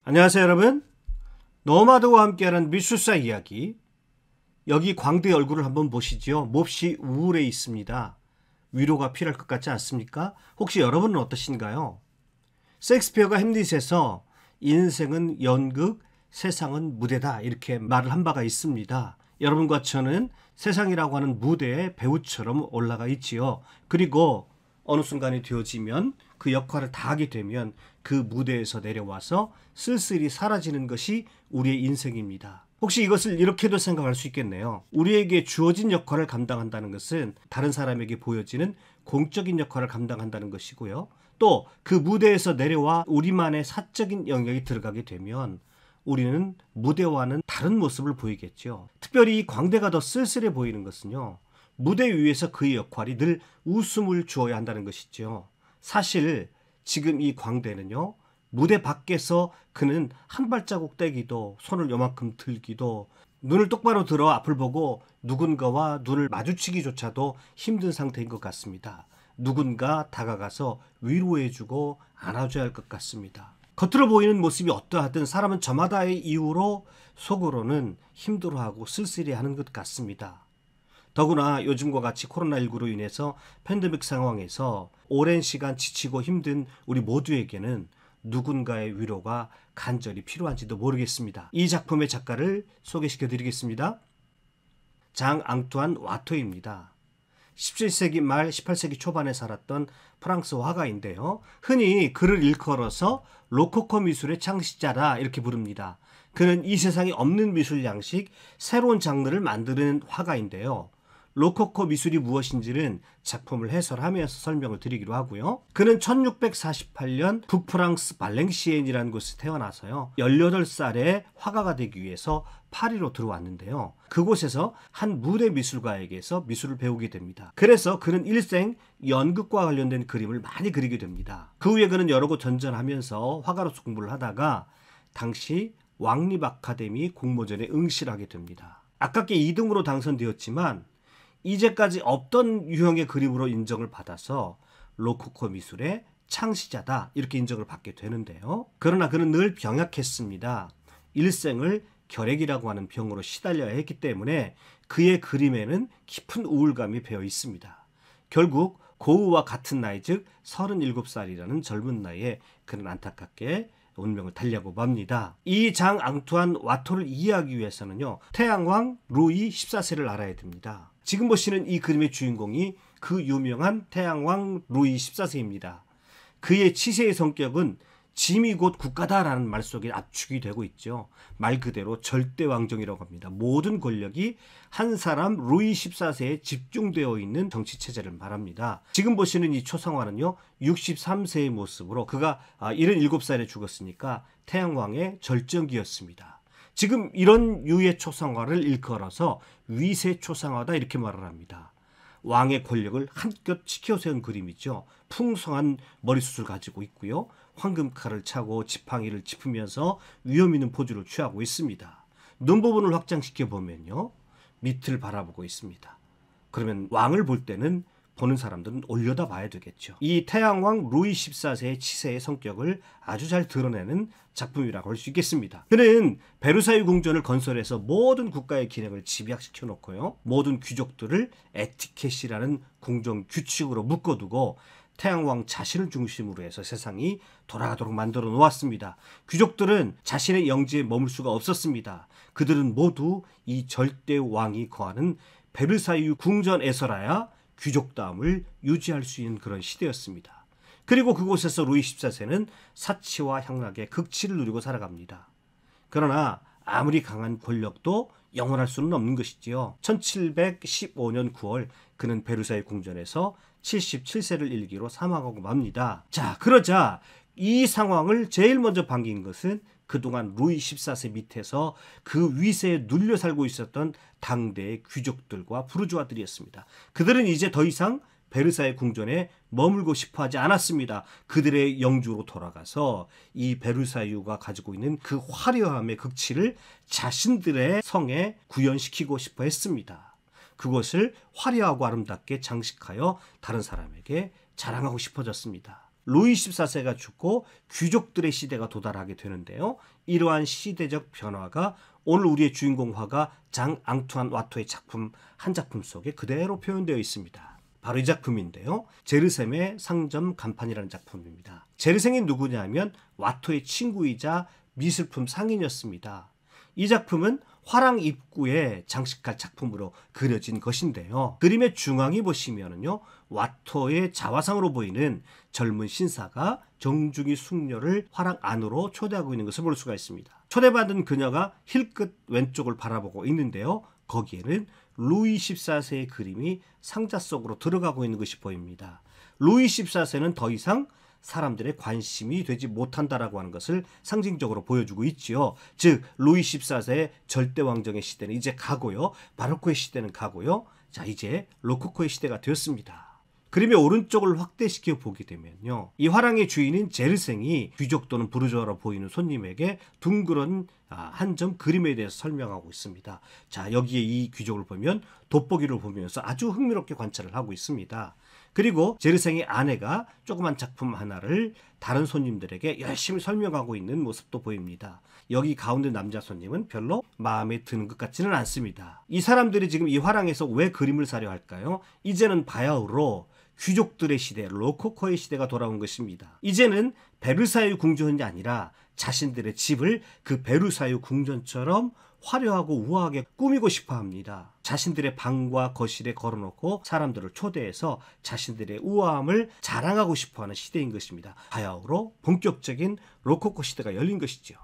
안녕하세요 여러분. 노마드와 함께하는 미술사 이야기. 여기 광대의 얼굴을 한번 보시죠. 몹시 우울해 있습니다. 위로가 필요할 것 같지 않습니까? 혹시 여러분은 어떠신가요? 셰익스피어가 햄릿에서 인생은 연극, 세상은 무대다 이렇게 말을 한 바가 있습니다. 여러분과 저는 세상이라고 하는 무대에 배우처럼 올라가 있지요. 그리고 어느 순간이 되어지면 그 역할을 다하게 되면 그 무대에서 내려와서 쓸쓸히 사라지는 것이 우리의 인생입니다. 혹시 이것을 이렇게도 생각할 수 있겠네요. 우리에게 주어진 역할을 감당한다는 것은 다른 사람에게 보여지는 공적인 역할을 감당한다는 것이고요. 또 그 무대에서 내려와 우리만의 사적인 영역이 들어가게 되면 우리는 무대와는 다른 모습을 보이겠죠. 특별히 이 광대가 더 쓸쓸해 보이는 것은요. 무대 위에서 그의 역할이 늘 웃음을 주어야 한다는 것이죠. 사실 지금 이 광대는요. 무대 밖에서 그는 한 발자국 떼기도 손을 요만큼 들기도 눈을 똑바로 들어 앞을 보고 누군가와 눈을 마주치기조차도 힘든 상태인 것 같습니다. 누군가 다가가서 위로해주고 안아줘야 할 것 같습니다. 겉으로 보이는 모습이 어떠하든 사람은 저마다의 이유로 속으로는 힘들어하고 쓸쓸해하는 것 같습니다. 더구나 요즘과 같이 코로나19로 인해서 팬데믹 상황에서 오랜 시간 지치고 힘든 우리 모두에게는 누군가의 위로가 간절히 필요한지도 모르겠습니다. 이 작품의 작가를 소개시켜 드리겠습니다. 장 앙투안 와토입니다. 17세기 말 18세기 초반에 살았던 프랑스 화가인데요. 흔히 그를 일컬어서 로코코 미술의 창시자다 이렇게 부릅니다. 그는 이 세상에 없는 미술 양식, 새로운 장르를 만드는 화가인데요. 로코코 미술이 무엇인지는 작품을 해설하면서 설명을 드리기로 하고요. 그는 1648년 북프랑스 발랭시엔이라는 곳에 태어나서요. 18살에 화가가 되기 위해서 파리로 들어왔는데요. 그곳에서 한 무대 미술가에게서 미술을 배우게 됩니다. 그래서 그는 일생 연극과 관련된 그림을 많이 그리게 됩니다. 그 후에 그는 여러 곳 전전하면서 화가로서 공부를 하다가 당시 왕립 아카데미 공모전에 응시하게 됩니다. 아깝게 2등으로 당선되었지만 이제까지 없던 유형의 그림으로 인정을 받아서 로코코 미술의 창시자다 이렇게 인정을 받게 되는데요. 그러나 그는 늘 병약했습니다. 일생을 결핵이라고 하는 병으로 시달려야 했기 때문에 그의 그림에는 깊은 우울감이 배어 있습니다. 결국 고흐와 같은 나이 즉 37살이라는 젊은 나이에 그는 안타깝게 운명을 달리하고 맙니다. 이 장 앙투안 와토를 이해하기 위해서는요. 태양왕 루이 14세를 알아야 됩니다. 지금 보시는 이 그림의 주인공이 그 유명한 태양왕 루이 14세입니다. 그의 치세의 성격은 짐이 곧 국가다라는 말 속에 압축이 되고 있죠. 말 그대로 절대왕정이라고 합니다. 모든 권력이 한 사람 루이 14세에 집중되어 있는 정치체제를 말합니다. 지금 보시는 이 초상화는요. 63세의 모습으로 그가 77살에 죽었으니까 태양왕의 절정기였습니다. 지금 이런 유의 초상화를 일컬어서 위세 초상화다 이렇게 말을 합니다. 왕의 권력을 한껏 치켜세운 그림이죠. 풍성한 머리숱을 가지고 있고요. 황금칼을 차고 지팡이를 짚으면서 위험 있는 포즈를 취하고 있습니다. 눈 부분을 확장시켜 보면요. 밑을 바라보고 있습니다. 그러면 왕을 볼 때는 보는 사람들은 올려다 봐야 되겠죠. 이 태양왕 루이 14세의 치세의 성격을 아주 잘 드러내는 작품이라고 할 수 있겠습니다. 그는 베르사유 궁전을 건설해서 모든 국가의 기능을 집약시켜 놓고요. 모든 귀족들을 에티켓이라는 궁정 규칙으로 묶어두고 태양왕 자신을 중심으로 해서 세상이 돌아가도록 만들어 놓았습니다. 귀족들은 자신의 영지에 머물 수가 없었습니다. 그들은 모두 이 절대 왕이 거하는 베르사유 궁전에서라야 귀족다움을 유지할 수 있는 그런 시대였습니다. 그리고 그곳에서 루이 14세는 사치와 향락의 극치를 누리고 살아갑니다. 그러나 아무리 강한 권력도 영원할 수는 없는 것이지요. 1715년 9월 그는 베르사유 궁전에서 77세를 일기로 사망하고 맙니다. 자, 그러자 이 상황을 제일 먼저 반긴 것은 그동안 루이 14세 밑에서 그 위세에 눌려 살고 있었던 당대의 귀족들과 부르주아들이었습니다. 그들은 이제 더 이상 베르사유 궁전에 머물고 싶어 하지 않았습니다. 그들의 영주로 돌아가서 이 베르사유가 가지고 있는 그 화려함의 극치를 자신들의 성에 구현시키고 싶어 했습니다. 그것을 화려하고 아름답게 장식하여 다른 사람에게 자랑하고 싶어졌습니다. 루이 14세가 죽고 귀족들의 시대가 도달하게 되는데요. 이러한 시대적 변화가 오늘 우리의 주인공 화가 장 앙투안 와토의 작품 한 작품 속에 그대로 표현되어 있습니다. 바로 이 작품인데요. 제르셈의 상점 간판이라는 작품입니다. 제르셈이 누구냐면 와토의 친구이자 미술품 상인이었습니다. 이 작품은 화랑 입구에 장식할 작품으로 그려진 것인데요. 그림의 중앙에 보시면은요, 와토의 자화상으로 보이는 젊은 신사가 정중히 숙녀를 화랑 안으로 초대하고 있는 것을 볼 수가 있습니다. 초대받은 그녀가 힐끗 왼쪽을 바라보고 있는데요. 거기에는 루이 14세의 그림이 상자 속으로 들어가고 있는 것이 보입니다. 루이 14세는 더 이상 사람들의 관심이 되지 못한다라고 하는 것을 상징적으로 보여주고 있지요. 즉 루이 14세의 절대왕정의 시대는 이제 가고요. 바로코의 시대는 가고요. 자, 이제 로코코의 시대가 되었습니다. 그림의 오른쪽을 확대시켜 보게 되면요. 이 화랑의 주인인 제르생이 귀족 또는 부르주아로 보이는 손님에게 둥그런 한 점 그림에 대해서 설명하고 있습니다. 자, 여기에 이 귀족을 보면 돋보기를 보면서 아주 흥미롭게 관찰을 하고 있습니다. 그리고 제르생의 아내가 조그만 작품 하나를 다른 손님들에게 열심히 설명하고 있는 모습도 보입니다. 여기 가운데 남자 손님은 별로 마음에 드는 것 같지는 않습니다. 이 사람들이 지금 이 화랑에서 왜 그림을 사려 할까요? 이제는 바야흐로 귀족들의 시대, 로코코의 시대가 돌아온 것입니다. 이제는 베르사유 궁전이 아니라 자신들의 집을 그 베르사유 궁전처럼 화려하고 우아하게 꾸미고 싶어 합니다. 자신들의 방과 거실에 걸어놓고 사람들을 초대해서 자신들의 우아함을 자랑하고 싶어하는 시대인 것입니다. 바야흐로 본격적인 로코코 시대가 열린 것이죠.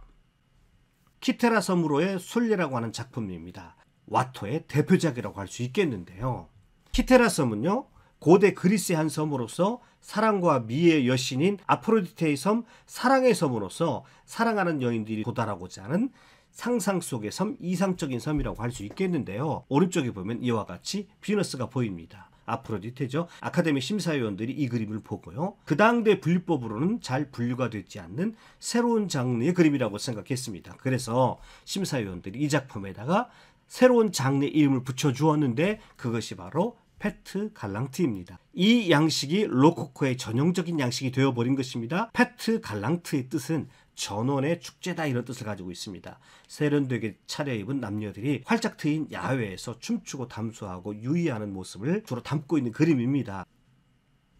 키테라 섬으로의 순례라고 하는 작품입니다. 와토의 대표작이라고 할 수 있겠는데요. 키테라 섬은요, 고대 그리스의 한 섬으로서 사랑과 미의 여신인 아프로디테의 섬, 사랑의 섬으로서 사랑하는 여인들이 도달하고자 하는 상상 속의 섬, 이상적인 섬이라고 할 수 있겠는데요. 오른쪽에 보면 이와 같이 비너스가 보입니다. 아프로디테죠. 아카데미 심사위원들이 이 그림을 보고요. 그 당대 분류법으로는 잘 분류가 되지 않는 새로운 장르의 그림이라고 생각했습니다. 그래서 심사위원들이 이 작품에다가 새로운 장르의 이름을 붙여주었는데 그것이 바로 페트 갈랑트입니다. 이 양식이 로코코의 전형적인 양식이 되어버린 것입니다. 페트 갈랑트의 뜻은 전원의 축제다, 이런 뜻을 가지고 있습니다. 세련되게 차려입은 남녀들이 활짝 트인 야외에서 춤추고 담소하고 유의하는 모습을 주로 담고 있는 그림입니다.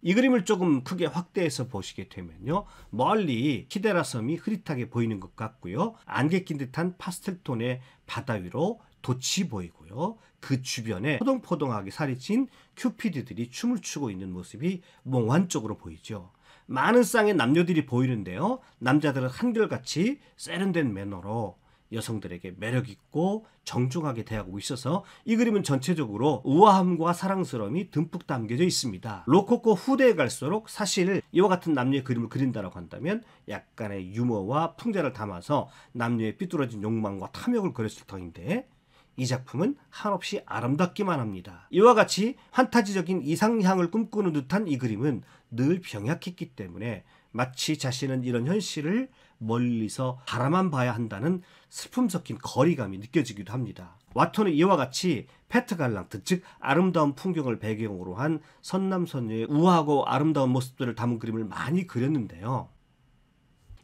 이 그림을 조금 크게 확대해서 보시게 되면요, 멀리 키테라 섬이 흐릿하게 보이는 것 같고요. 안개 낀 듯한 파스텔톤의 바다 위로 돛이 보이고요. 그 주변에 포동포동하게 살이 찐 큐피드들이 춤을 추고 있는 모습이 몽환적으로 보이죠. 많은 쌍의 남녀들이 보이는데요. 남자들은 한결같이 세련된 매너로 여성들에게 매력있고 정중하게 대하고 있어서 이 그림은 전체적으로 우아함과 사랑스러움이 듬뿍 담겨져 있습니다. 로코코 후대에 갈수록 사실 이와 같은 남녀의 그림을 그린다고 한다면 약간의 유머와 풍자를 담아서 남녀의 삐뚤어진 욕망과 탐욕을 그렸을 터인데 이 작품은 한없이 아름답기만 합니다. 이와 같이 판타지적인 이상향을 꿈꾸는 듯한 이 그림은 늘 병약했기 때문에 마치 자신은 이런 현실을 멀리서 바라만 봐야 한다는 슬픔 섞인 거리감이 느껴지기도 합니다. 와토는 이와 같이 페트 갈랑트, 즉 아름다운 풍경을 배경으로 한 선남선녀의 우아하고 아름다운 모습들을 담은 그림을 많이 그렸는데요.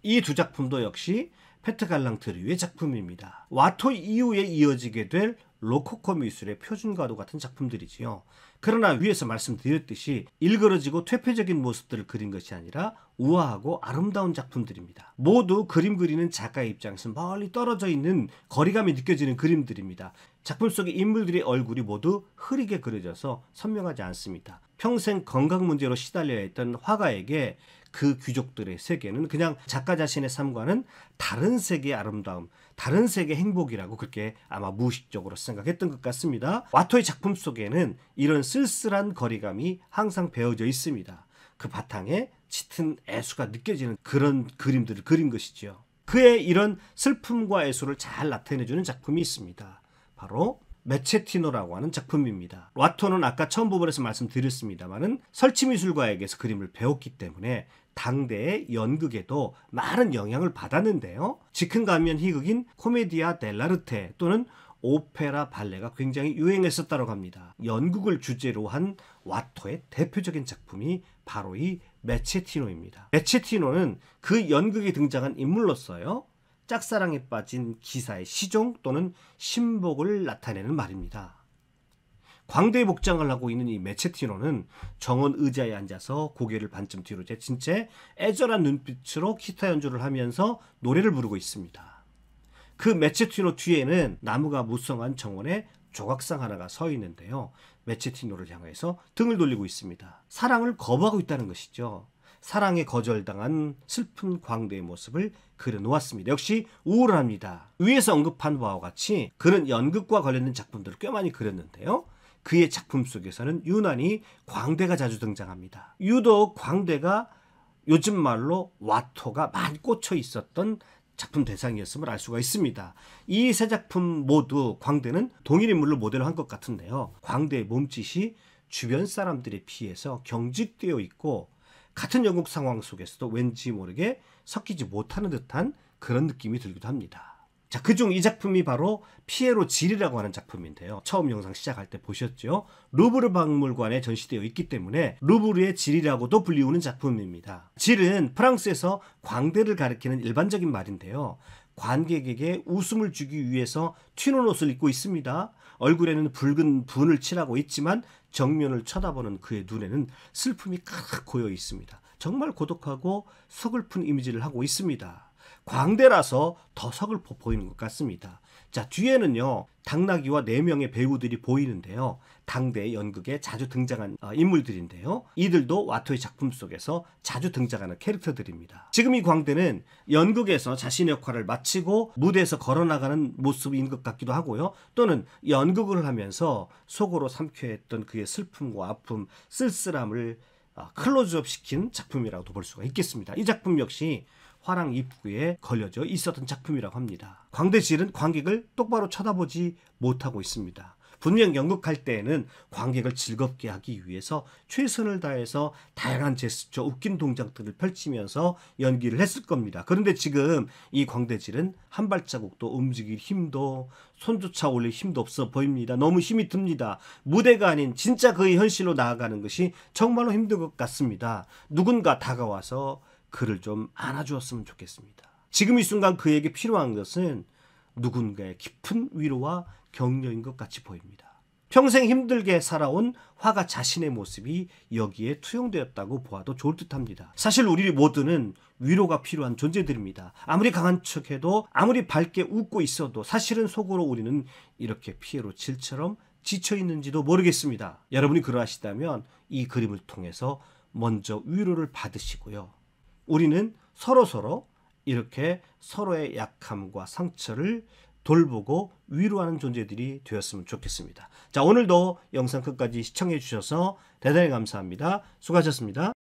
이 두 작품도 역시 페트 갈랑트류의 작품입니다. 와토 이후에 이어지게 될 로코코 미술의 표준과도 같은 작품들이지요. 그러나 위에서 말씀드렸듯이 일그러지고 퇴폐적인 모습들을 그린 것이 아니라 우아하고 아름다운 작품들입니다. 모두 그림 그리는 작가의 입장에서 멀리 떨어져 있는 거리감이 느껴지는 그림들입니다. 작품 속의 인물들의 얼굴이 모두 흐리게 그려져서 선명하지 않습니다. 평생 건강 문제로 시달려야 했던 화가에게 그 귀족들의 세계는 그냥 작가 자신의 삶과는 다른 세계의 아름다움, 다른 세계의 행복이라고 그렇게 아마 무의식적으로 생각했던 것 같습니다. 와토의 작품 속에는 이런 쓸쓸한 거리감이 항상 배어져 있습니다. 그 바탕에 짙은 애수가 느껴지는 그런 그림들을 그린 것이죠. 그의 이런 슬픔과 애수를 잘 나타내주는 작품이 있습니다. 바로 메체티노라고 하는 작품입니다. 와토는 아까 처음 부분에서 말씀드렸습니다만은 설치미술가에게서 그림을 배웠기 때문에 당대의 연극에도 많은 영향을 받았는데요. 즉흥가면 희극인 코메디아 델라르테 또는 오페라 발레가 굉장히 유행했었다고 합니다. 연극을 주제로 한 와토의 대표적인 작품이 바로 이 메체티노입니다. 메체티노는 그 연극에 등장한 인물로서요, 짝사랑에 빠진 기사의 시종 또는 신복을 나타내는 말입니다. 광대의 복장을 하고 있는 이 메체티노는 정원 의자에 앉아서 고개를 반쯤 뒤로 제친 채 애절한 눈빛으로 기타 연주를 하면서 노래를 부르고 있습니다. 그 메체티노 뒤에는 나무가 무성한 정원에 조각상 하나가 서 있는데요. 메체티노를 향해서 등을 돌리고 있습니다. 사랑을 거부하고 있다는 것이죠. 사랑에 거절당한 슬픈 광대의 모습을 그려놓았습니다. 역시 우울합니다. 위에서 언급한 바와 같이 그는 연극과 관련된 작품들을 꽤 많이 그렸는데요. 그의 작품 속에서는 유난히 광대가 자주 등장합니다. 유독 광대가 요즘 말로 와토가 많이 꽂혀 있었던 작품 대상이었음을 알 수가 있습니다. 이 세 작품 모두 광대는 동일 인물로 모델을 한 것 같은데요. 광대의 몸짓이 주변 사람들에 비해서 경직되어 있고 같은 연극 상황 속에서도 왠지 모르게 섞이지 못하는 듯한 그런 느낌이 들기도 합니다. 자, 그중 이 작품이 바로 피에로 질이라고 하는 작품인데요. 처음 영상 시작할 때 보셨죠? 루브르 박물관에 전시되어 있기 때문에 루브르의 질이라고도 불리우는 작품입니다. 질은 프랑스에서 광대를 가리키는 일반적인 말인데요. 관객에게 웃음을 주기 위해서 튀는 옷을 입고 있습니다. 얼굴에는 붉은 분을 칠하고 있지만 정면을 쳐다보는 그의 눈에는 슬픔이 칵 고여 있습니다. 정말 고독하고 서글픈 이미지를 하고 있습니다. 광대라서 더 서글퍼 보이는 것 같습니다. 자, 뒤에는요, 당나귀와 4명의 배우들이 보이는데요. 당대 연극에 자주 등장한 인물들인데요. 이들도 와토의 작품 속에서 자주 등장하는 캐릭터들입니다. 지금 이 광대는 연극에서 자신의 역할을 마치고 무대에서 걸어나가는 모습인 것 같기도 하고요. 또는 연극을 하면서 속으로 삼켜했던 그의 슬픔과 아픔, 쓸쓸함을 클로즈업 시킨 작품이라고도 볼 수가 있겠습니다. 이 작품 역시 화랑 입구에 걸려져 있었던 작품이라고 합니다. 광대질은 관객을 똑바로 쳐다보지 못하고 있습니다. 분명 연극할 때에는 관객을 즐겁게 하기 위해서 최선을 다해서 다양한 제스처, 웃긴 동작들을 펼치면서 연기를 했을 겁니다. 그런데 지금 이 광대질은 한 발자국도 움직일 힘도 손조차 올릴 힘도 없어 보입니다. 너무 힘이 듭니다. 무대가 아닌 진짜 그의 현실로 나아가는 것이 정말로 힘든 것 같습니다. 누군가 다가와서 그를 좀 안아주었으면 좋겠습니다. 지금 이 순간 그에게 필요한 것은 누군가의 깊은 위로와 격려인 것 같이 보입니다. 평생 힘들게 살아온 화가 자신의 모습이 여기에 투영되었다고 보아도 좋을 듯합니다. 사실 우리 모두는 위로가 필요한 존재들입니다. 아무리 강한 척해도, 아무리 밝게 웃고 있어도 사실은 속으로 우리는 이렇게 피에로 질처럼 지쳐있는지도 모르겠습니다. 여러분이 그러하시다면 이 그림을 통해서 먼저 위로를 받으시고요. 우리는 서로서로 이렇게 서로의 약함과 상처를 돌보고 위로하는 존재들이 되었으면 좋겠습니다. 자, 오늘도 영상 끝까지 시청해 주셔서 대단히 감사합니다. 수고하셨습니다.